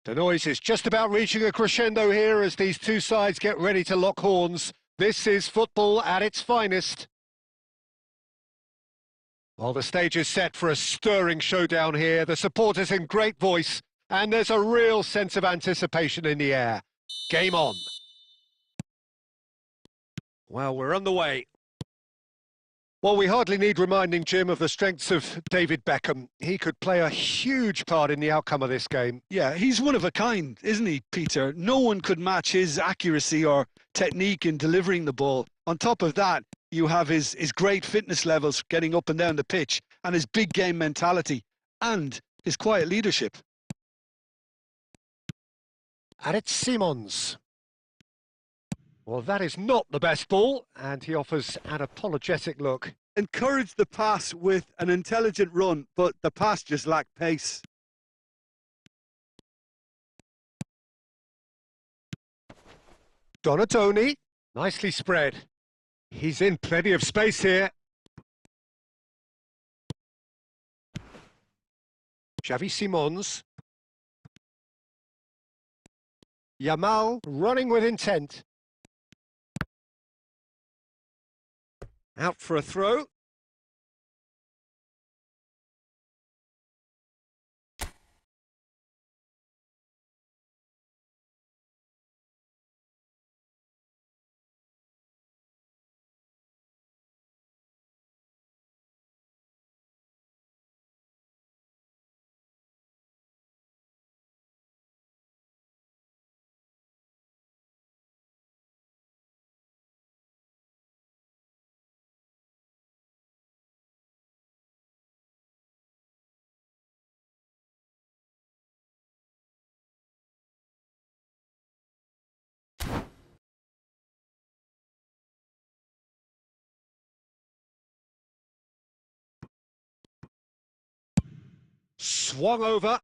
The noise is just about reaching a crescendo here as these two sides get ready to lock horns. This is football at its finest. Well, the stage is set for a stirring showdown here. The supporters in great voice, and there's a real sense of anticipation in the air. Game on. Well, we're on the way. Well, we hardly need reminding, Jim, of the strengths of David Beckham. He could play a huge part in the outcome of this game. Yeah, he's one of a kind, isn't he, Peter? No one could match his accuracy or technique in delivering the ball. On top of that, you have his great fitness levels getting up and down the pitch, and his big game mentality, and his quiet leadership. And it's Simons. Well, that is not the best ball, and he offers an apologetic look. Encouraged the pass with an intelligent run, but the pass just lacked pace. Donatoni, nicely spread. He's in plenty of space here. Xavi Simons. Yamal running with intent. Out for a throw. Swung over.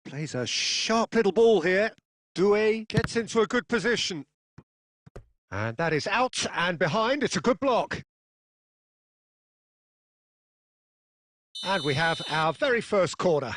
Plays a sharp little ball here. Doué gets into a good position. And that is out and behind. It's a good block. And we have our very first corner.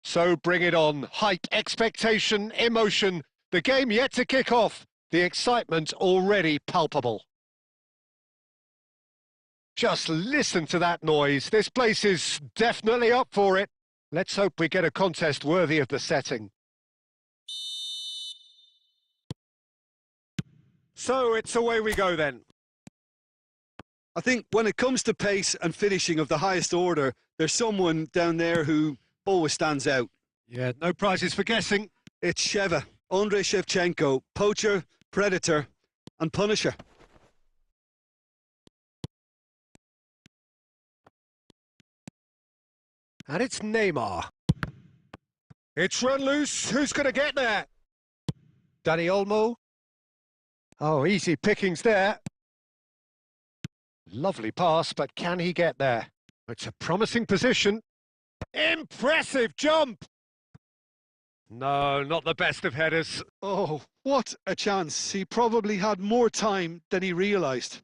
So bring it on. Hype, expectation, emotion. The game yet to kick off. The excitement already palpable. Just listen to that noise. This place is definitely up for it. Let's hope we get a contest worthy of the setting. So it's away we go then. I think when it comes to pace and finishing of the highest order, there's someone down there who always stands out. Yeah, no prizes for guessing. It's Andrei Shevchenko, poacher, predator and punisher. And it's Neymar. It's run loose. Who's going to get there? Dani Olmo. Oh, easy pickings there. Lovely pass, but can he get there? It's a promising position. Impressive jump! No, not the best of headers. Oh, what a chance. He probably had more time than he realised.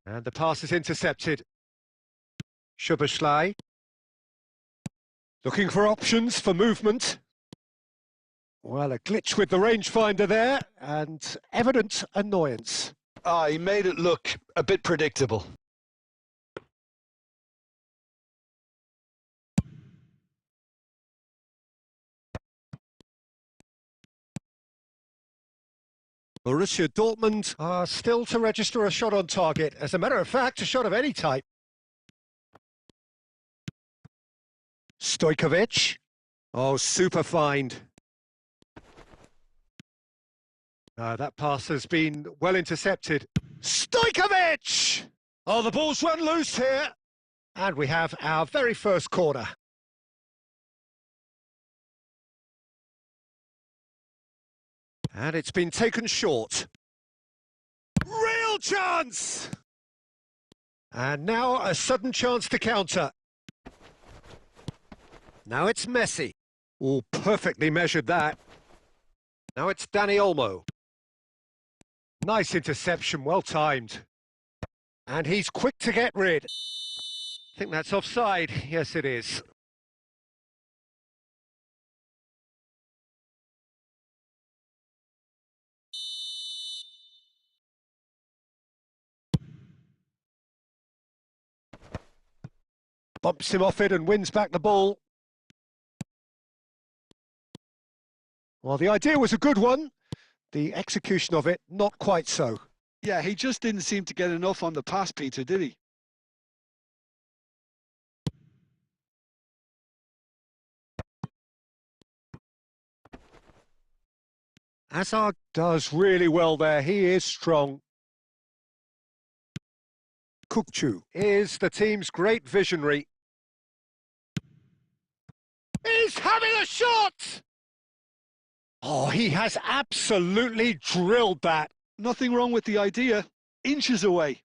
And the pass is intercepted. Szoboszlai. Looking for options for movement. Well, a glitch with the rangefinder there, and evident annoyance. He made it look a bit predictable. Borussia Dortmund are still to register a shot on target. As a matter of fact, a shot of any type. Stojkovic. Oh, super find. That pass has been well intercepted. Stojkovic! Oh, the ball's run loose here. And we have our very first corner. And it's been taken short. Real chance! And now a sudden chance to counter. Now it's Messi. Oh, perfectly measured that. Now it's Dani Olmo. Nice interception, well timed. And he's quick to get rid. I think that's offside. Yes, it is. Bumps him off it and wins back the ball. Well, the idea was a good one. The execution of it, not quite so. Yeah, he just didn't seem to get enough on the pass, Peter, did he? Hazard does really well there. He is strong. Kukçu is the team's great visionary. He's having a shot! Oh, he has absolutely drilled that. Nothing wrong with the idea. Inches away.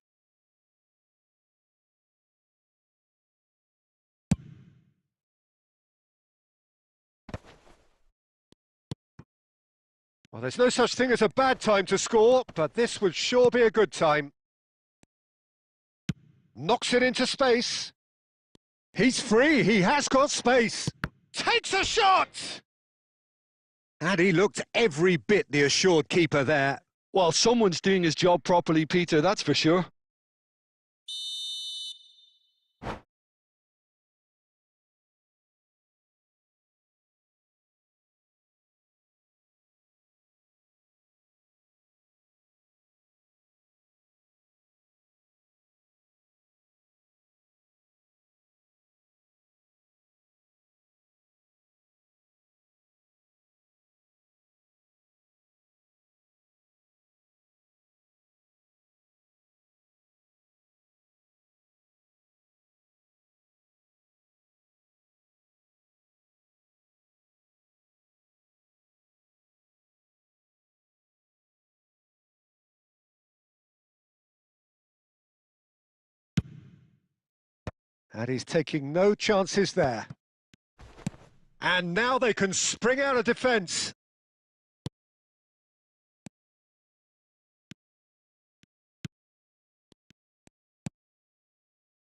Well, there's no such thing as a bad time to score, but this would sure be a good time. Knocks it into space. He's free, he has got space. Takes a shot! And he looked every bit the assured keeper there. Well, someone's doing his job properly, Peter, that's for sure. And he's taking no chances there. And now they can spring out of defence.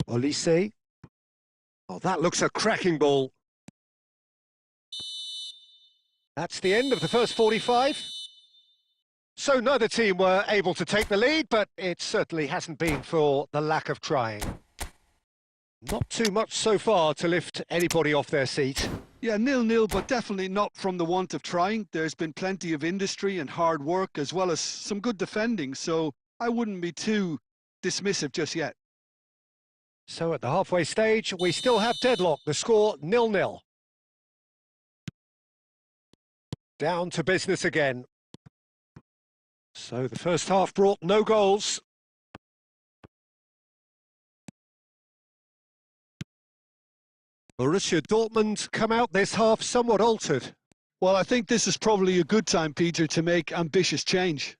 Olise. Oh, that looks a cracking ball. That's the end of the first 45. So neither team were able to take the lead, but it certainly hasn't been for the lack of trying. Not too much so far to lift anybody off their seat. Yeah, 0-0, but definitely not from the want of trying. There's been plenty of industry and hard work, as well as some good defending, so I wouldn't be too dismissive just yet. So at the halfway stage, we still have deadlock. The score 0-0. Down to business again. So the first half brought no goals. Borussia Dortmund come out this half somewhat altered. Well, I think this is probably a good time, Peter, to make ambitious change.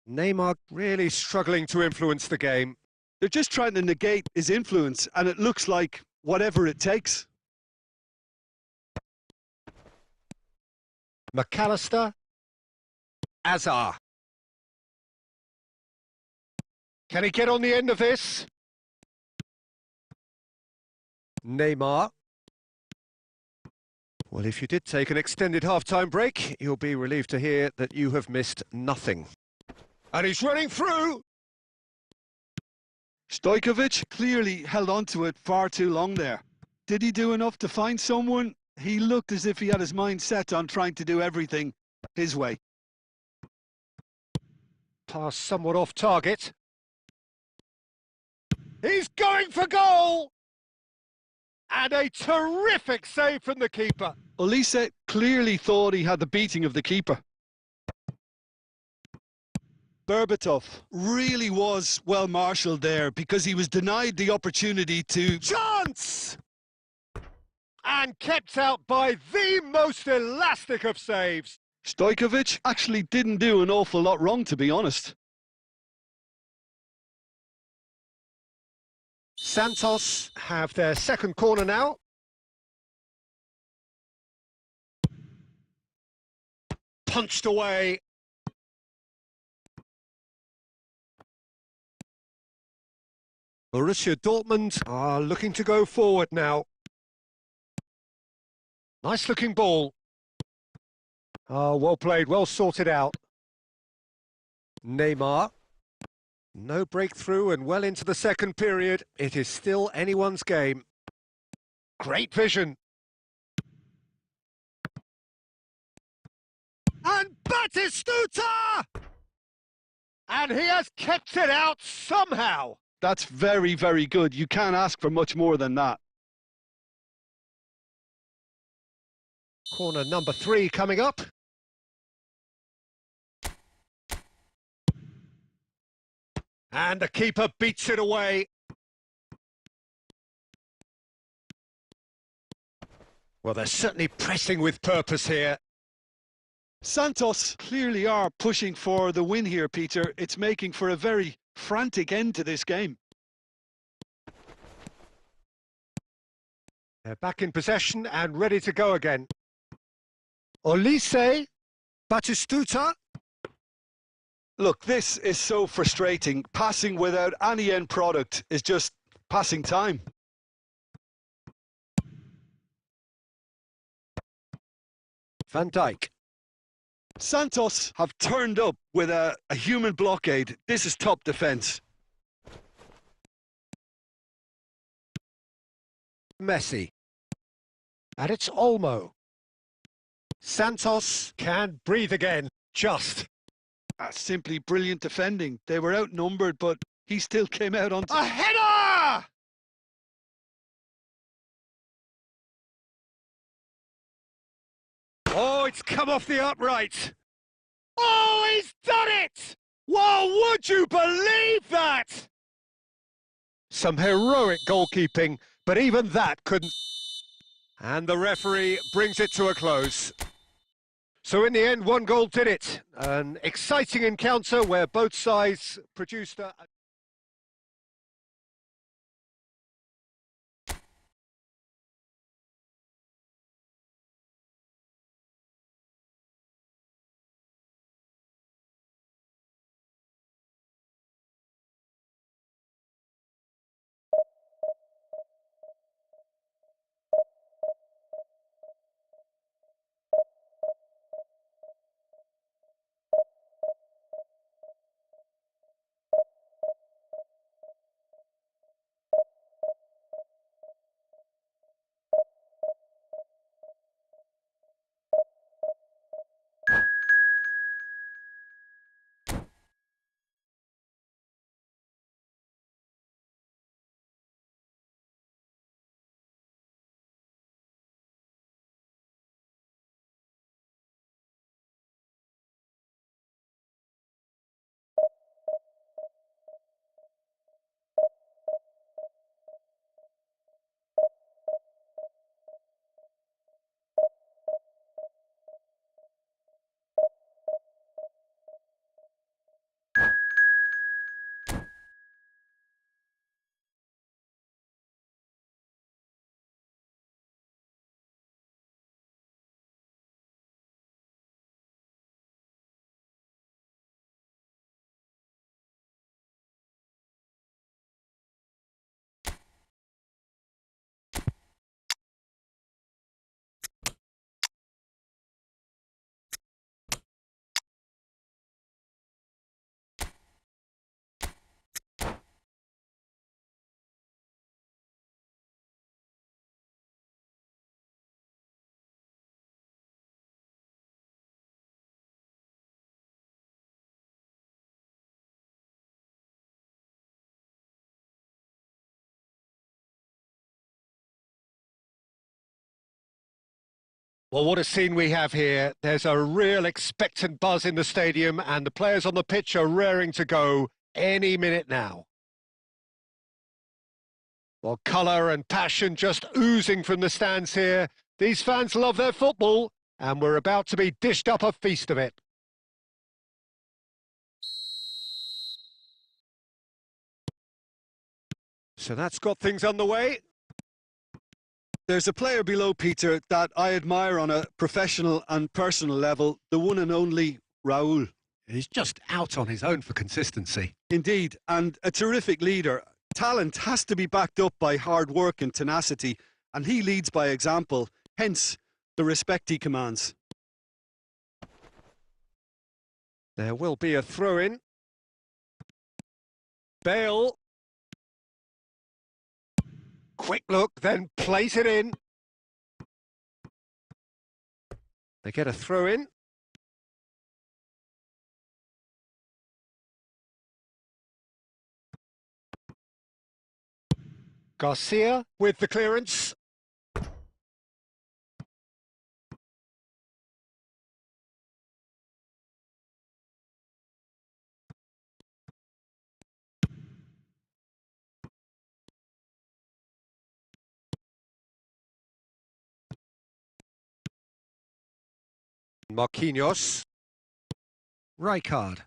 Neymar really struggling to influence the game. They're just trying to negate his influence, and it looks like whatever it takes. McAllister. Azar. Can he get on the end of this? Neymar. Well, if you did take an extended half-time break, you'll be relieved to hear that you have missed nothing. And he's running through! Stojkovic clearly held on to it far too long there. Did he do enough to find someone? He looked as if he had his mind set on trying to do everything his way. Pass somewhat off target. He's going for goal! And a terrific save from the keeper. Olise clearly thought he had the beating of the keeper. Berbatov really was well marshalled there because he was denied the opportunity to... Chance! And kept out by the most elastic of saves. Stojkovic actually didn't do an awful lot wrong, to be honest. Santos have their second corner now. Punched away. Borussia Dortmund are looking to go forward now. Nice looking ball. Oh, well played, well sorted out. Neymar. No breakthrough and well into the second period. It is still anyone's game. Great vision. And Batistuta! And he has kept it out somehow. That's very, very good. You can't ask for much more than that. Corner number 3 coming up. And the keeper beats it away. Well, they're certainly pressing with purpose here. Santos clearly are pushing for the win here, Peter. It's making for a very frantic end to this game. They're back in possession and ready to go again. Olise, Batistuta. Look, this is so frustrating. Passing without any end product is just passing time. Van Dijk. Santos have turned up with a human blockade. This is top defence. Messi. And it's Olmo. Santos can breathe again. Just. Simply brilliant defending. They were outnumbered, but he still came out on... A header! Oh, it's come off the upright. Oh, he's done it! Well, would you believe that? Some heroic goalkeeping, but even that couldn't... And the referee brings it to a close. So in the end, one goal did it. An exciting encounter where both sides produced a... Well, what a scene we have here. There's a real expectant buzz in the stadium, and the players on the pitch are raring to go any minute now. Well, colour and passion just oozing from the stands here. These fans love their football, and we're about to be dished up a feast of it. So that's got things underway. There's a player below, Peter, that I admire on a professional and personal level, the one and only Raul. He's just out on his own for consistency. Indeed, and a terrific leader. Talent has to be backed up by hard work and tenacity, and he leads by example, hence the respect he commands. There will be a throw-in. Bale. Quick look, then plays it in. They get a throw-in. Garcia with the clearance. Marquinhos. Rijkaard.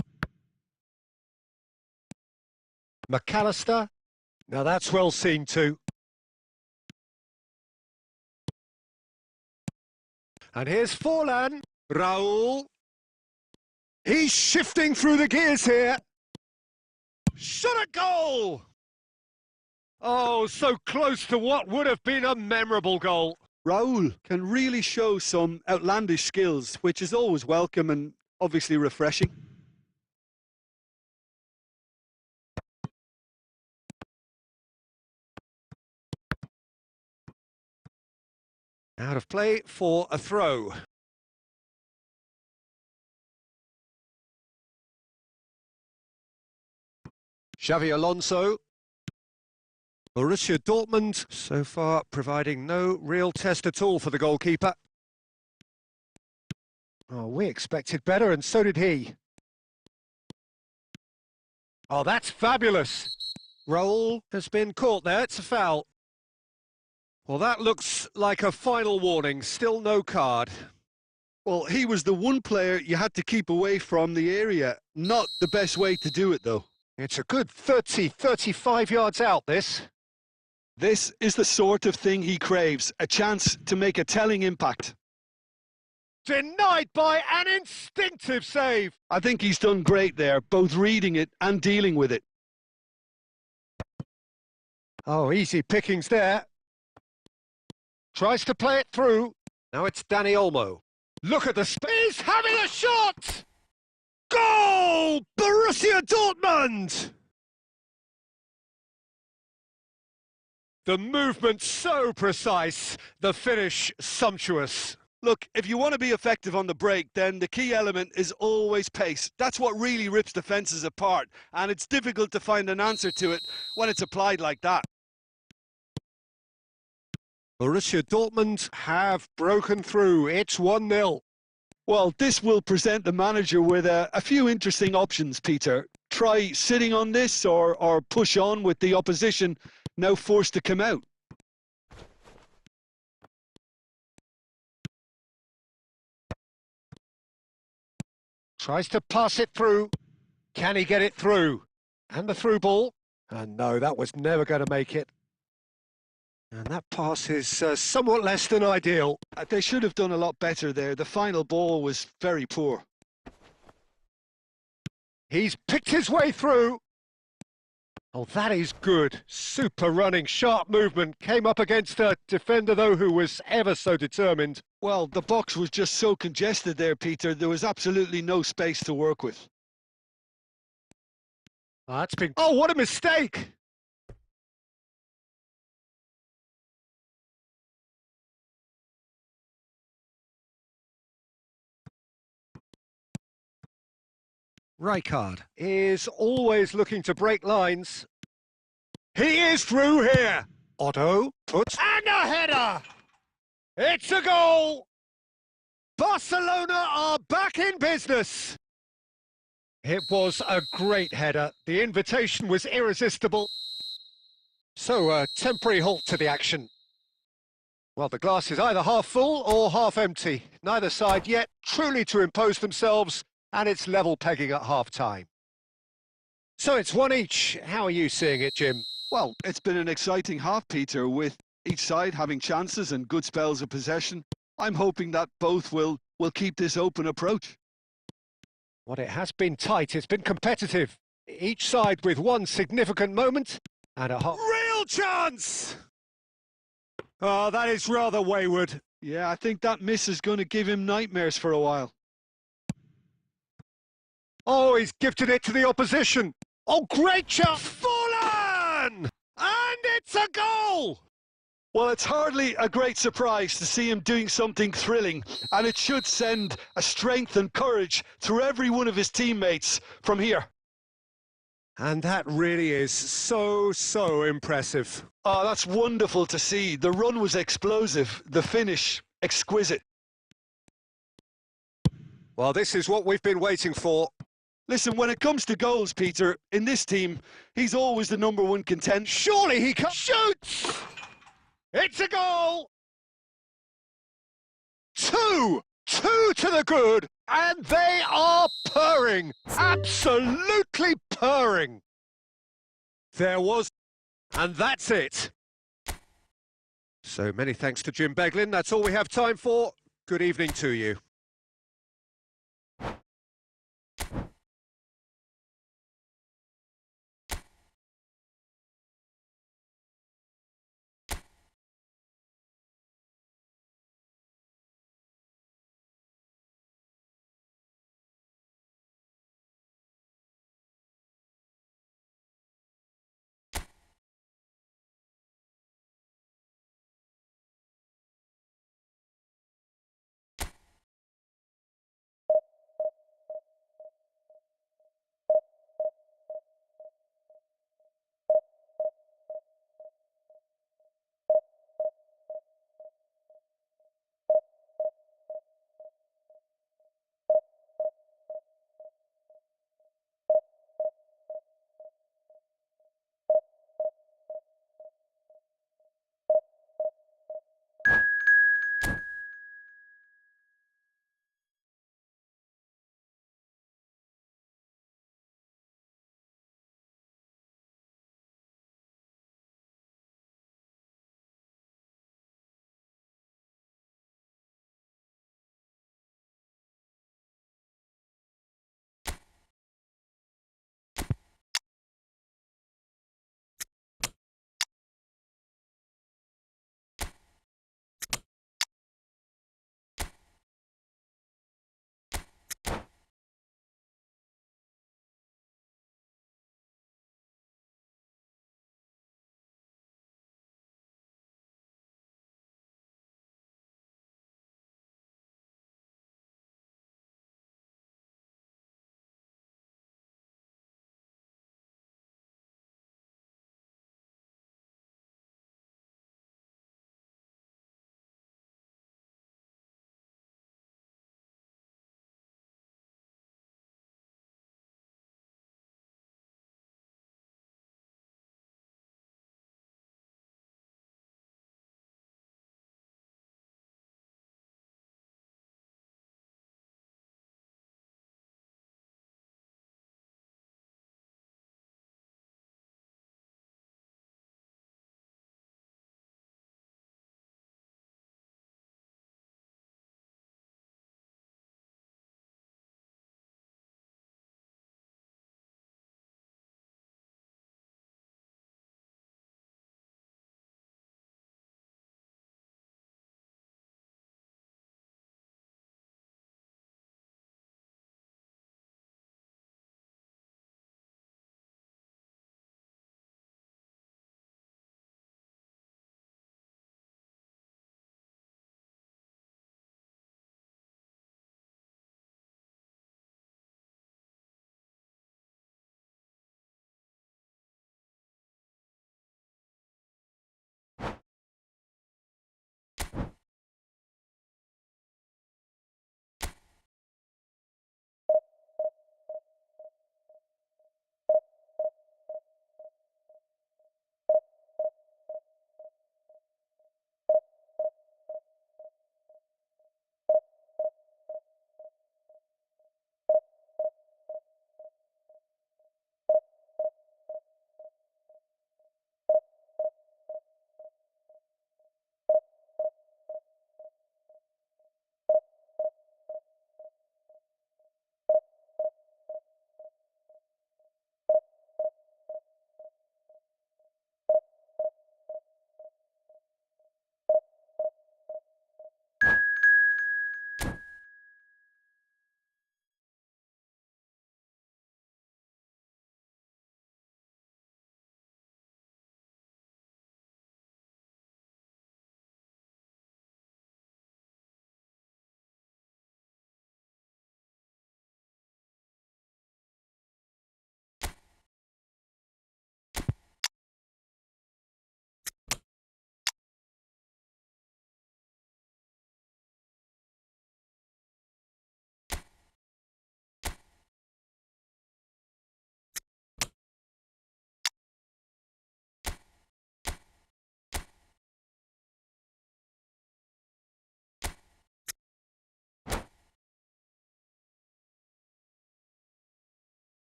McAllister. Now that's well seen too. And here's Forlan. Raul. He's shifting through the gears here. Shot at goal! Oh, so close to what would have been a memorable goal. Raul can really show some outlandish skills, which is always welcome and obviously refreshing. Out of play for a throw. Xavi Alonso. Borussia Dortmund so far providing no real test at all for the goalkeeper. Oh, we expected better, and so did he. Oh, that's fabulous. Raul has been caught there. It's a foul. Well, that looks like a final warning. Still no card. Well, he was the one player you had to keep away from the area. Not the best way to do it, though. It's a good 30, 35 yards out, this. This is the sort of thing he craves, a chance to make a telling impact. Denied by an instinctive save. I think he's done great there, both reading it and dealing with it. Oh, easy pickings there. Tries to play it through. Now it's Dani Olmo. Look at the space, having a shot! Goal! Borussia Dortmund! The movement so precise, the finish sumptuous. Look, if you want to be effective on the break, then the key element is always pace. That's what really rips defences apart, and it's difficult to find an answer to it when it's applied like that. Borussia Dortmund have broken through. It's 1-0. Well, this will present the manager with a few interesting options, Peter. Try sitting on this or push on with the opposition now forced to come out. Tries to pass it through. Can he get it through? And the through ball. And no, that was never going to make it. And that pass is somewhat less than ideal. They should have done a lot better there. The final ball was very poor. He's picked his way through. Oh, that is good. Super running, sharp movement. Came up against a defender, though, who was ever so determined. Well, the box was just so congested there, Peter. There was absolutely no space to work with. Oh, that's been... Oh, what a mistake! Rijkaard is always looking to break lines. He is through here. Otto puts... And a header! It's a goal! Barcelona are back in business. It was a great header. The invitation was irresistible. So a temporary halt to the action. Well, the glass is either half full or half empty. Neither side yet truly to impose themselves, and it's level pegging at half-time. So it's one each. How are you seeing it, Jim? Well, it's been an exciting half, Peter, with each side having chances and good spells of possession. I'm hoping that both will keep this open approach. Well, it has been tight. It's been competitive. Each side with one significant moment and a real chance! Oh, that is rather wayward. Yeah, I think that miss is going to give him nightmares for a while. Oh, he's gifted it to the opposition. Oh, great chance! Fallen! And it's a goal! Well, it's hardly a great surprise to see him doing something thrilling, and it should send a strength and courage through every one of his teammates from here. And that really is so impressive. Oh, that's wonderful to see. The run was explosive, the finish exquisite. Well, this is what we've been waiting for. Listen, when it comes to goals, Peter, in this team, he's always the #1 contender. Surely he can shoot! It's a goal! Two to the good, and they are purring, absolutely purring. There was, and that's it. So many thanks to Jim Beglin. That's all we have time for. Good evening to you.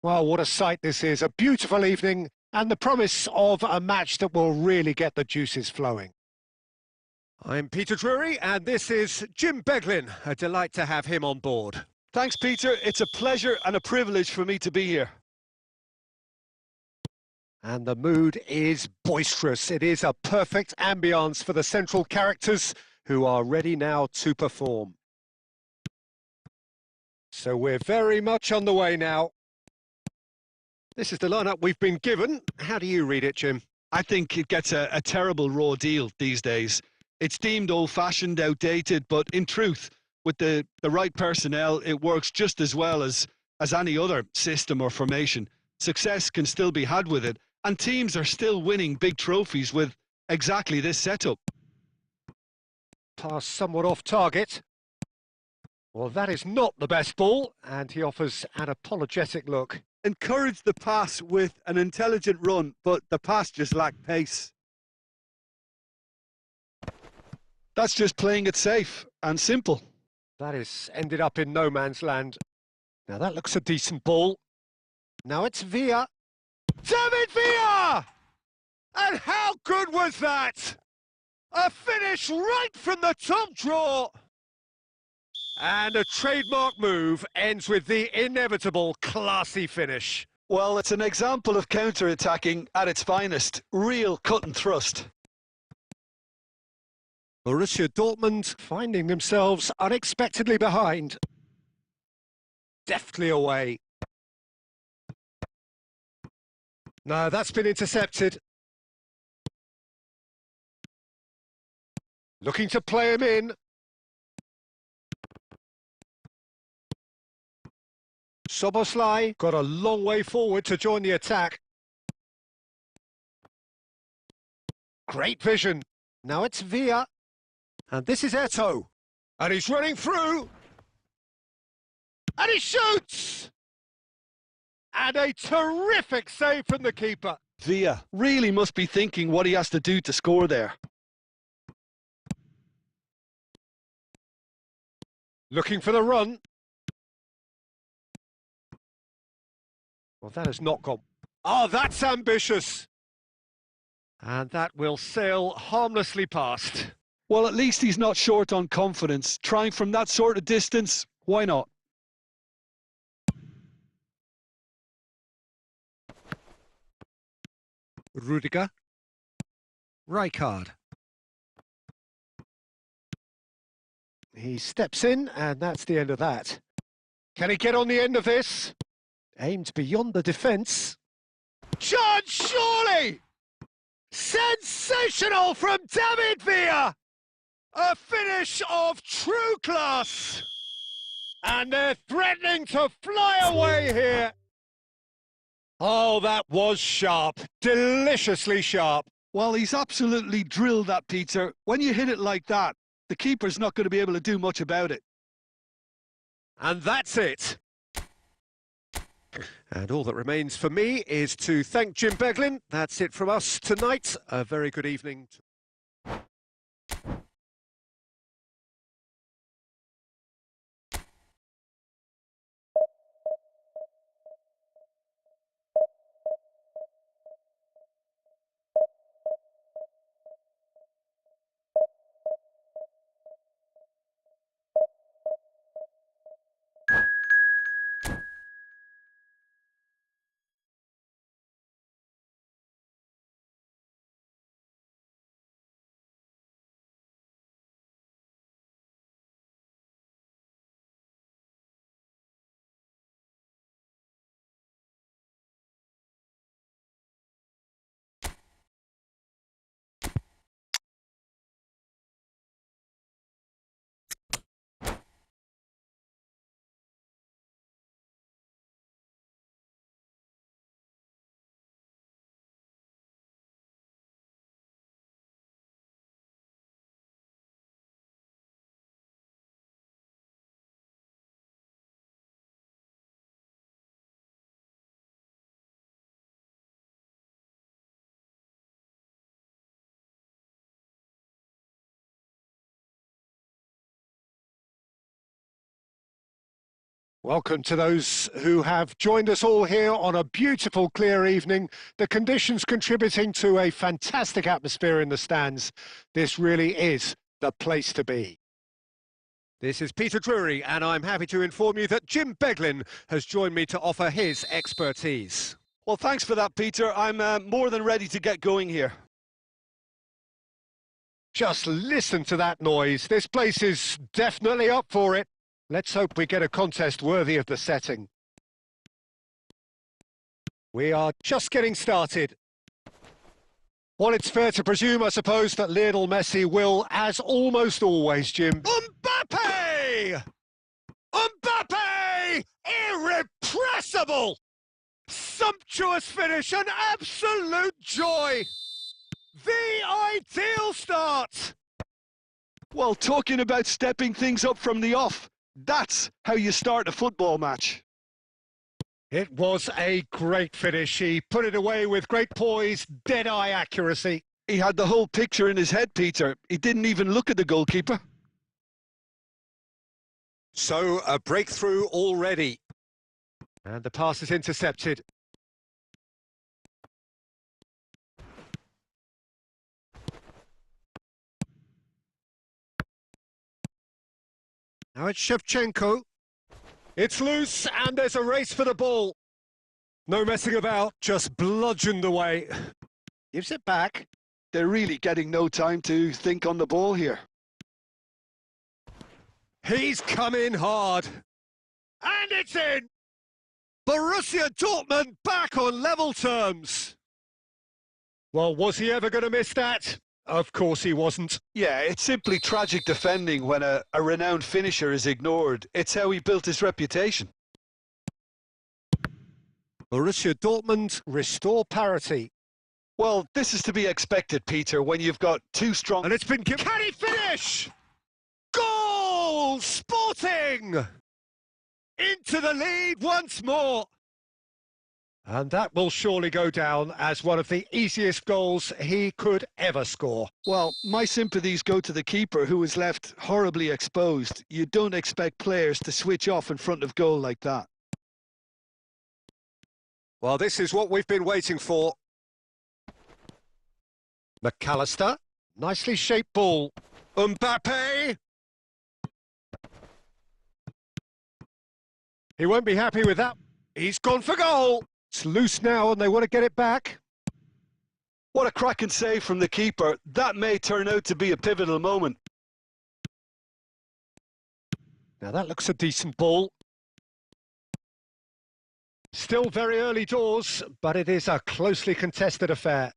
Well, what a sight this is. A beautiful evening and the promise of a match that will really get the juices flowing. I'm Peter Drury and this is Jim Beglin. A delight to have him on board. Thanks, Peter. It's a pleasure and a privilege for me to be here. And the mood is boisterous. It is a perfect ambience for the central characters who are ready now to perform. So we're very much on the way now. This is the lineup we've been given. How do you read it, Jim? I think it gets a terrible raw deal these days. It's deemed old-fashioned, outdated, but in truth, with the right personnel, it works just as well as any other system or formation. Success can still be had with it, and teams are still winning big trophies with exactly this setup. Pass somewhat off target. Well, that is not the best ball, and he offers an apologetic look. Encourage the pass with an intelligent run, but the pass just lacked pace. That's just playing it safe and simple. That is ended up in no man's land. Now that looks a decent ball. Now it's Villa. David Villa! And how good was that? A finish right from the top draw. And a trademark move ends with the inevitable classy finish. Well, it's an example of counter-attacking at its finest. Real cut and thrust. Borussia Dortmund finding themselves unexpectedly behind. Deftly away. No, that's been intercepted. Looking to play him in. Soboslai got a long way forward to join the attack. Great vision. Now it's Villa. And this is Eto'o. And he's running through. And he shoots! And a terrific save from the keeper. Villa really must be thinking what he has to do to score there. Looking for the run. Well, that has not gone. Oh, that's ambitious. And that will sail harmlessly past. Well, at least he's not short on confidence. Trying from that sort of distance, why not? Rudiger. Rijkaard. He steps in, and that's the end of that. Can he get on the end of this? Aimed beyond the defence. Chance, surely! Sensational from David Villa! A finish of true class! And they're threatening to fly away here. Oh, that was sharp. Deliciously sharp. Well, he's absolutely drilled that, Peter. When you hit it like that, the keeper's not going to be able to do much about it. And that's it. And all that remains for me is to thank Jim Beglin. That's it from us tonight. A very good evening. Welcome to those who have joined us all here on a beautiful, clear evening. The conditions contributing to a fantastic atmosphere in the stands. This really is the place to be. This is Peter Drury, and I'm happy to inform you that Jim Beglin has joined me to offer his expertise. Well, thanks for that, Peter. I'm more than ready to get going here. Just listen to that noise. This place is definitely up for it. Let's hope we get a contest worthy of the setting. We are just getting started. Well, it's fair to presume, I suppose, that Lionel Messi will, as almost always, Jim... Mbappe! Mbappe! Irrepressible! Sumptuous finish, an absolute joy! The ideal start! Well, talking about stepping things up from the off, that's how you start a football match. It was a great finish. He put it away with great poise, dead-eye accuracy. He had the whole picture in his head, Peter. He didn't even look at the goalkeeper. So, a breakthrough already. And the pass is intercepted. Now it's Shevchenko. It's loose, and there's a race for the ball. No messing about, just bludgeoned away. Gives it back. They're really getting no time to think on the ball here. He's come in hard. And it's in! Borussia Dortmund back on level terms. Well, was he ever going to miss that? Of course he wasn't. Yeah, it's simply tragic defending when a renowned finisher is ignored. It's how he built his reputation. Borussia Dortmund restore parity. Well, this is to be expected, Peter, when you've got two strong... And it's been... Can he finish? Goal! Sporting! Into the lead once more. And that will surely go down as one of the easiest goals he could ever score. Well, my sympathies go to the keeper, who was left horribly exposed. You don't expect players to switch off in front of goal like that. Well, this is what we've been waiting for. McAllister, nicely shaped ball. Mbappe! He won't be happy with that. He's gone for goal. It's loose now and they want to get it back. What a cracking save from the keeper. That may turn out to be a pivotal moment. Now that looks a decent ball. Still very early doors, but it is a closely contested affair.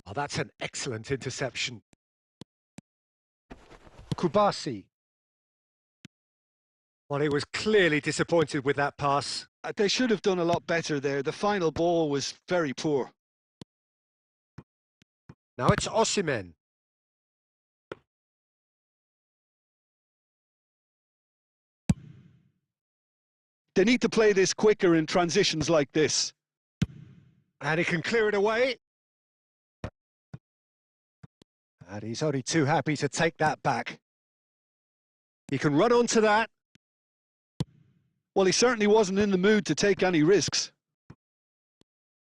Oh, that's an excellent interception. Kubasi. Well, he was clearly disappointed with that pass. They should have done a lot better there. The final ball was very poor. Now it's Osimhen. They need to play this quicker in transitions like this. And he can clear it away. And he's only too happy to take that back. He can run onto that. Well, he certainly wasn't in the mood to take any risks.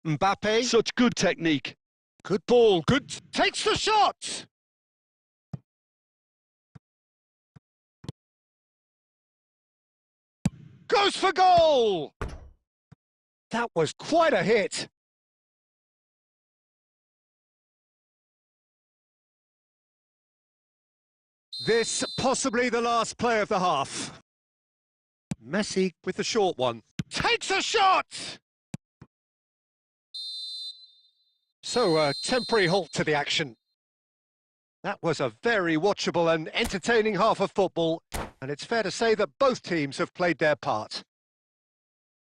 Mbappe. Such good technique. Good ball, good... Takes the shot! Goes for goal! That was quite a hit. This possibly the last play of the half. Messi with the short one. Takes a shot! So a temporary halt to the action. That was a very watchable and entertaining half of football, and it's fair to say that both teams have played their part.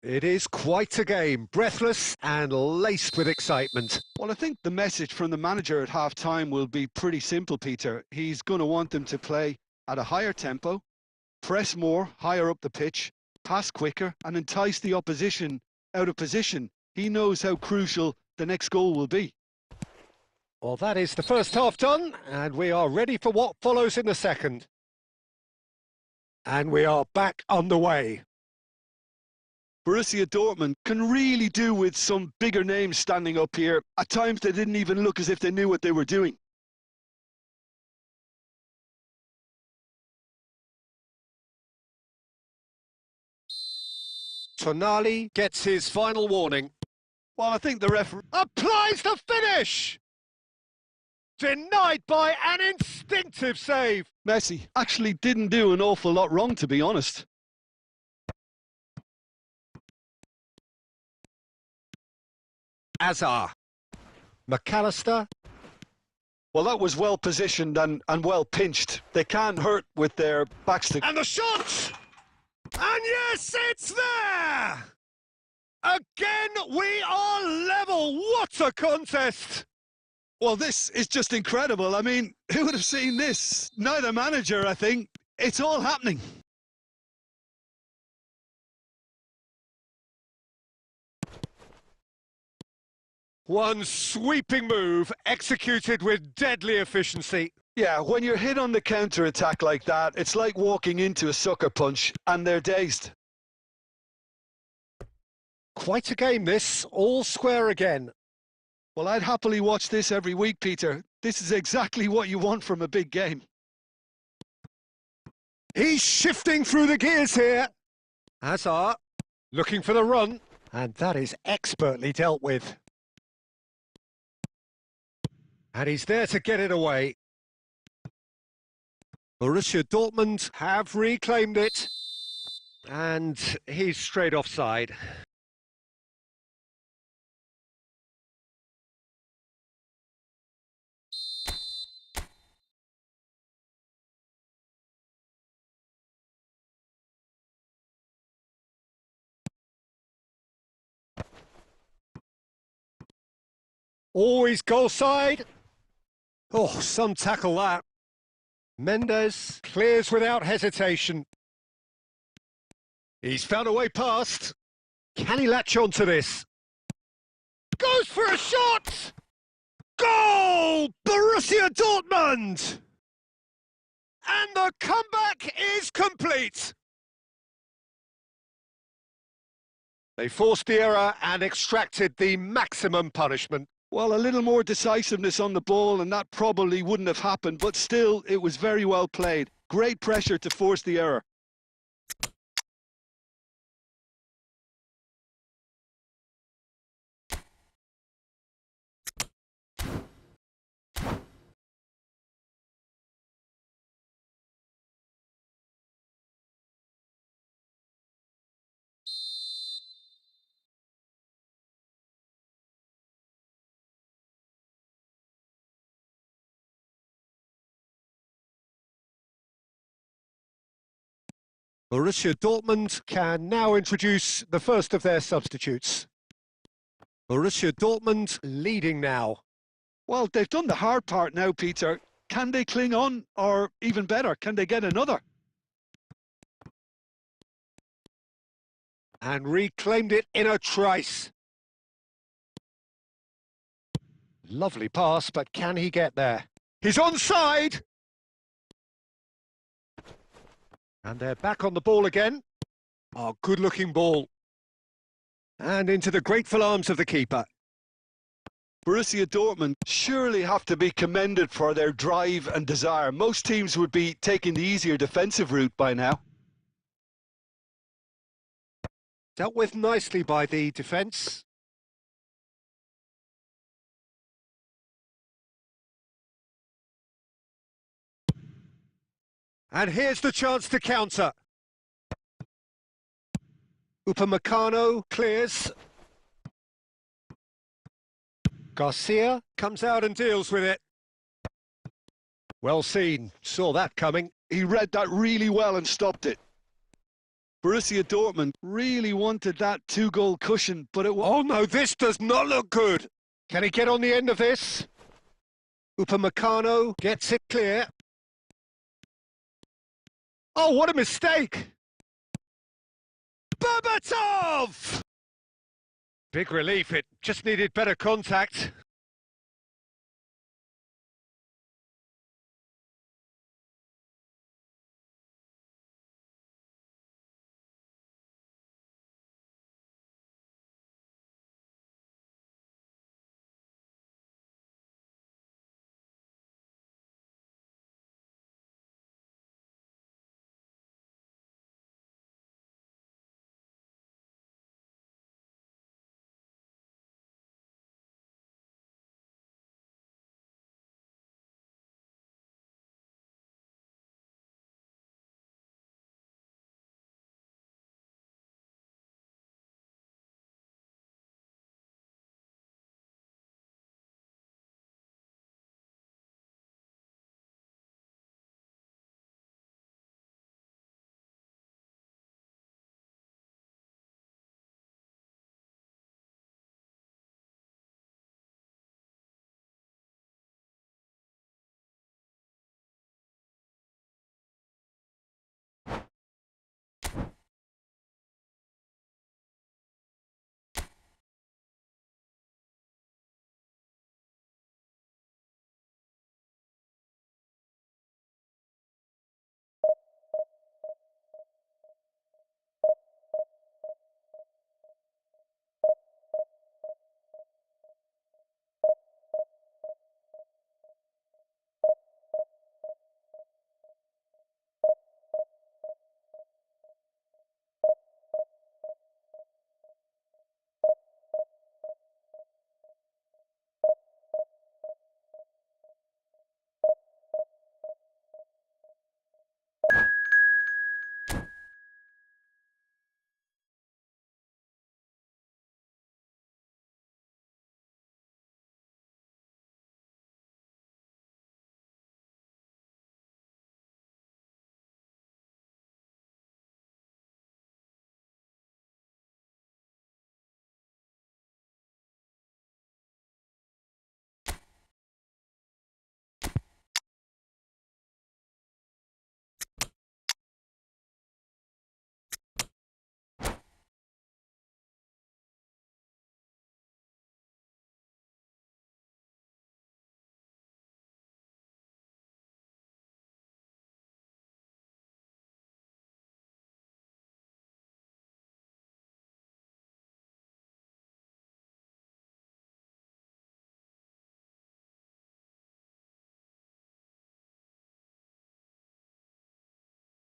It is quite a game, breathless and laced with excitement. Well, I think the message from the manager at half-time will be pretty simple, Peter. He's going to want them to play at a higher tempo, press more, higher up the pitch, pass quicker, and entice the opposition out of position. He knows how crucial the next goal will be. Well, that is the first half done, and we are ready for what follows in the second. And we are back underway. Borussia Dortmund can really do with some bigger names standing up here. At times they didn't even look as if they knew what they were doing. Tonali gets his final warning. Well, I think the referee Applies the finish! Denied by an instinctive save. Messi actually didn't do an awful lot wrong, to be honest. Azar. McAllister. Well, that was well positioned and well pinched. They can't hurt with their backs to... And the shot! And yes, it's there! Again, we are level. What a contest! Well, this is just incredible. I mean, who would have seen this? Neither manager, I think. It's all happening. One sweeping move executed with deadly efficiency. Yeah, when you're hit on the counter-attack like that, it's like walking into a sucker punch and they're dazed. Quite a game this, all square again. Well, I'd happily watch this every week, Peter. This is exactly what you want from a big game. He's shifting through the gears here. Hazard looking for the run, and that is expertly dealt with. And he's there to get it away. Borussia Dortmund have reclaimed it, and he's straight offside. Always goal side. Oh, some tackle that. Mendes clears without hesitation. He's found a way past. Can he latch on to this? Goes for a shot! Goal! Borussia Dortmund! And the comeback is complete. They forced the error and extracted the maximum punishment. Well, a little more decisiveness on the ball and that probably wouldn't have happened, but still, it was very well played. Great pressure to force the error. Borussia Dortmund can now introduce the first of their substitutes. Borussia Dortmund leading now. Well, they've done the hard part now, Peter. Can they cling on, or even better, can they get another? And reclaimed it in a trice. Lovely pass, but can he get there? He's onside! And they're back on the ball again. Oh, good-looking ball. And into the grateful arms of the keeper. Borussia Dortmund surely have to be commended for their drive and desire. Most teams would be taking the easier defensive route by now. Dealt with nicely by the defence. And here's the chance to counter. Upamecano clears. Garcia comes out and deals with it. Well seen, saw that coming. He read that really well and stopped it. Borussia Dortmund really wanted that two-goal cushion, but it was... Oh no, this does not look good. Can he get on the end of this? Upamecano gets it clear. Oh, what a mistake! Berbatov! Big relief, it just needed better contact.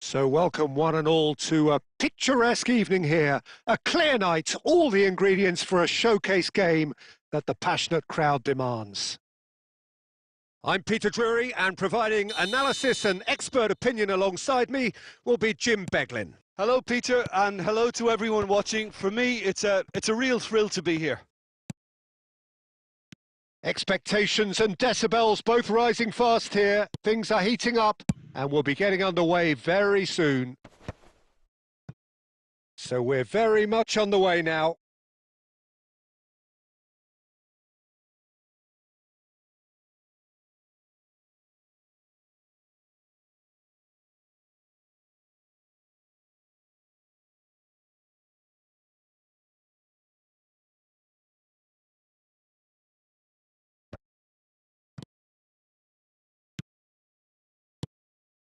So welcome one and all to a picturesque evening here. A clear night, all the ingredients for a showcase game that the passionate crowd demands. I'm Peter Drury, and providing analysis and expert opinion alongside me will be Jim Beglin. Hello, Peter, and hello to everyone watching. For me, it's a real thrill to be here. Expectations and decibels both rising fast here. Things are heating up and we'll be getting underway very soon. So we're very much on the way now.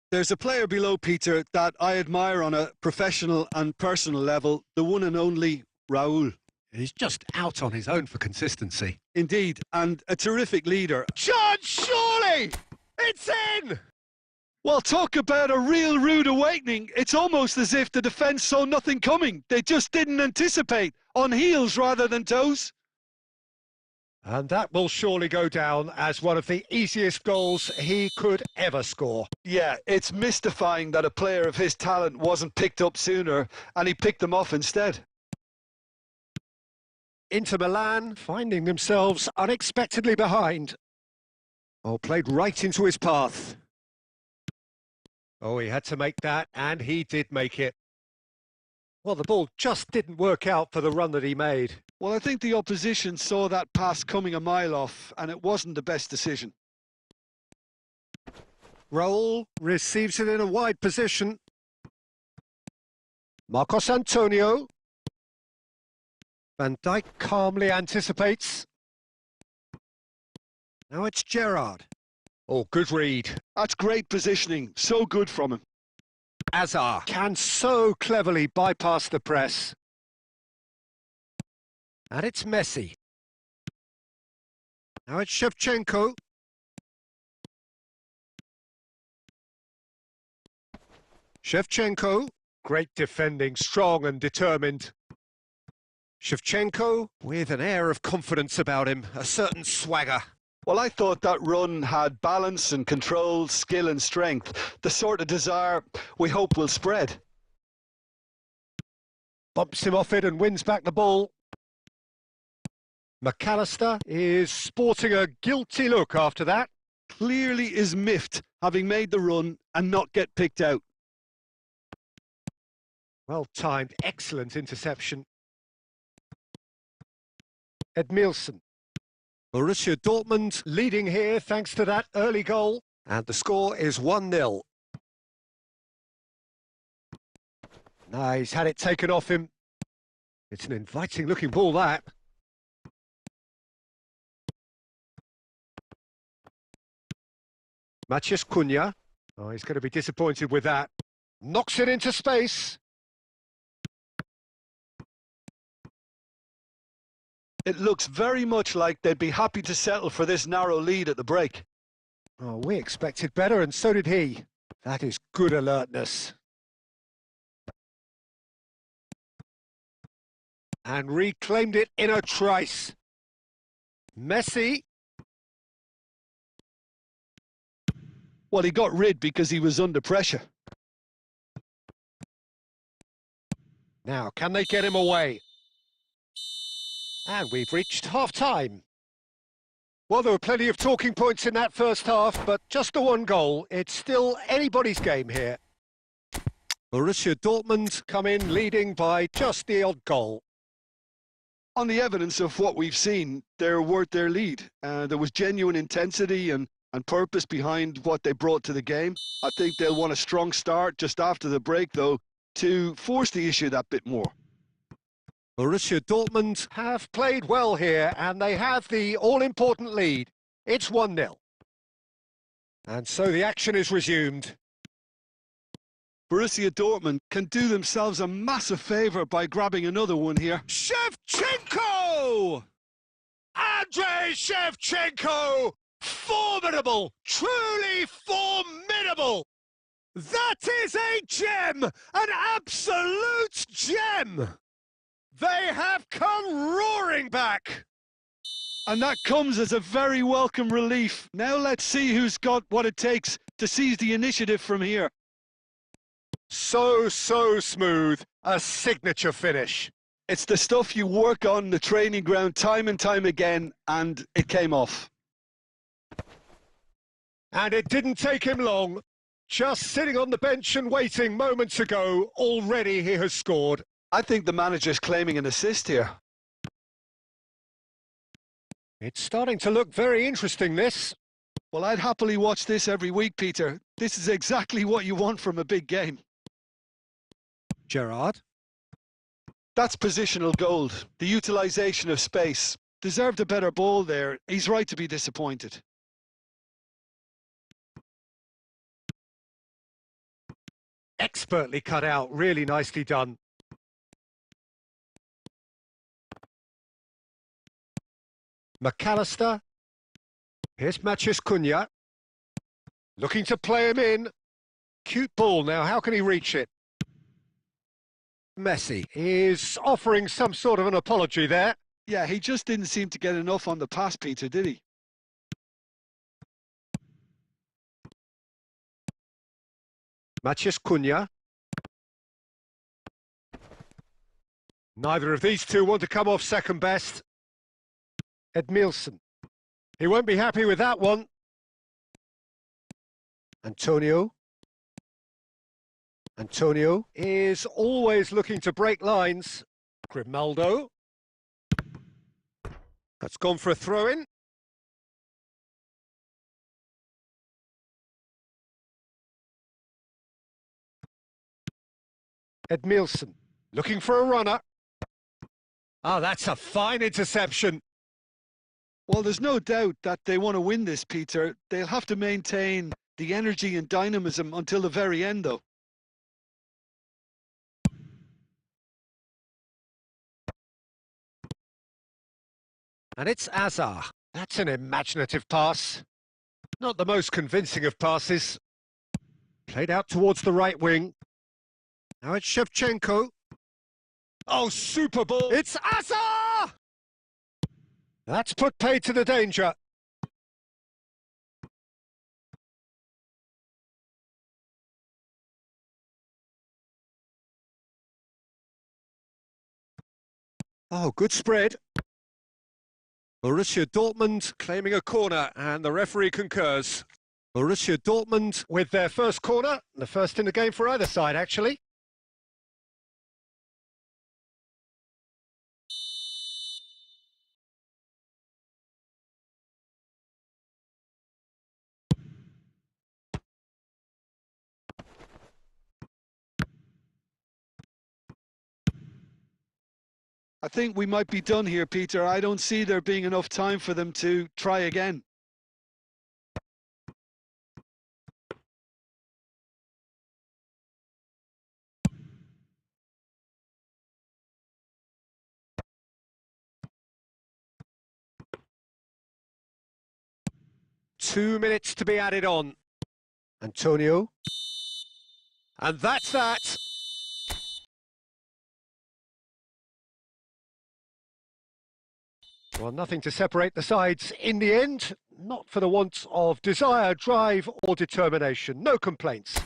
There's a player below, Peter, that I admire on a professional and personal level, the one and only Raul. He's just out on his own for consistency. Indeed, and a terrific leader. John, surely! It's in! Well, talk about a real rude awakening. It's almost as if the defence saw nothing coming. They just didn't anticipate, on heels rather than toes. And that will surely go down as one of the easiest goals he could ever score. Yeah, it's mystifying that a player of his talent wasn't picked up sooner, and he picked them off instead. Inter Milan finding themselves unexpectedly behind. Oh, played right into his path. Oh, he had to make that, and he did make it. Well, the ball just didn't work out for the run that he made. Well, I think the opposition saw that pass coming a mile off, and it wasn't the best decision. Raul receives it in a wide position. Marcos Antonio. Van Dijk calmly anticipates. Now it's Gerrard. Oh, good read. That's great positioning. So good from him. Azar can so cleverly bypass the press. And it's Messi. Now it's Shevchenko. Shevchenko, great defending, strong and determined. Shevchenko with an air of confidence about him, a certain swagger. Well, I thought that run had balance and control, skill and strength, the sort of desire we hope will spread. Bumps him off it and wins back the ball. McAllister is sporting a guilty look after that. Clearly is miffed, having made the run and not get picked out. Well timed, excellent interception. Edmilson. Borussia Dortmund leading here thanks to that early goal. And the score is 1-0. Now he's had it taken off him. It's an inviting looking ball, that. Matheus Cunha. Oh, he's going to be disappointed with that. Knocks it into space. It looks very much like they'd be happy to settle for this narrow lead at the break. Oh, we expected better, and so did he. That is good alertness. And reclaimed it in a trice. Messi. Well, he got rid because he was under pressure. Now, can they get him away? And we've reached half-time. Well, there were plenty of talking points in that first half, but just the one goal. It's still anybody's game here. Borussia Dortmund come in leading by just the odd goal. On the evidence of what we've seen, they're worth their lead. There was genuine intensity and purpose behind what they brought to the game. I think they'll want a strong start just after the break, though, to force the issue that bit more. Borussia Dortmund have played well here, and they have the all-important lead. It's 1-0. And so the action is resumed. Borussia Dortmund can do themselves a massive favour by grabbing another one here. Shevchenko! Andrei Shevchenko! Formidable! Truly formidable! That is a gem! An absolute gem! They have come roaring back! And that comes as a very welcome relief. Now let's see who's got what it takes to seize the initiative from here. So smooth. A signature finish. It's the stuff you work on the training ground time and time again, and it came off. And it didn't take him long. Just sitting on the bench and waiting moments ago, already he has scored. I think the manager's claiming an assist here. It's starting to look very interesting, this. Well, I'd happily watch this every week, Peter. This is exactly what you want from a big game. Gerrard. That's positional gold. The utilisation of space. Deserved a better ball there. He's right to be disappointed. Expertly cut out, really nicely done. McAllister. Here's Matheus Cunha. Looking to play him in. Cute ball now, how can he reach it? Messi is offering some sort of an apology there. Yeah, he just didn't seem to get enough on the pass, Peter, did he? Matheus Cunha. Neither of these two want to come off second best. Edmilson. He won't be happy with that one. Antonio. Antonio is always looking to break lines. Grimaldo. That's gone for a throw-in. Edmilson looking for a runner. Ah, that's a fine interception. Well, there's no doubt that they want to win this, Peter. They'll have to maintain the energy and dynamism until the very end, though. And it's Azar. That's an imaginative pass. Not the most convincing of passes. Played out towards the right wing. Now it's Shevchenko. Oh, super ball. It's Azar! That's put paid to the danger. Oh, good spread. Borussia Dortmund claiming a corner, and the referee concurs. Borussia Dortmund with their first corner, the first in the game for either side, actually. I think we might be done here, Peter. I don't see there being enough time for them to try again. Two minutes to be added on. Antonio. And that's that. Well, nothing to separate the sides in the end. Not for the want of desire, drive or determination. No complaints.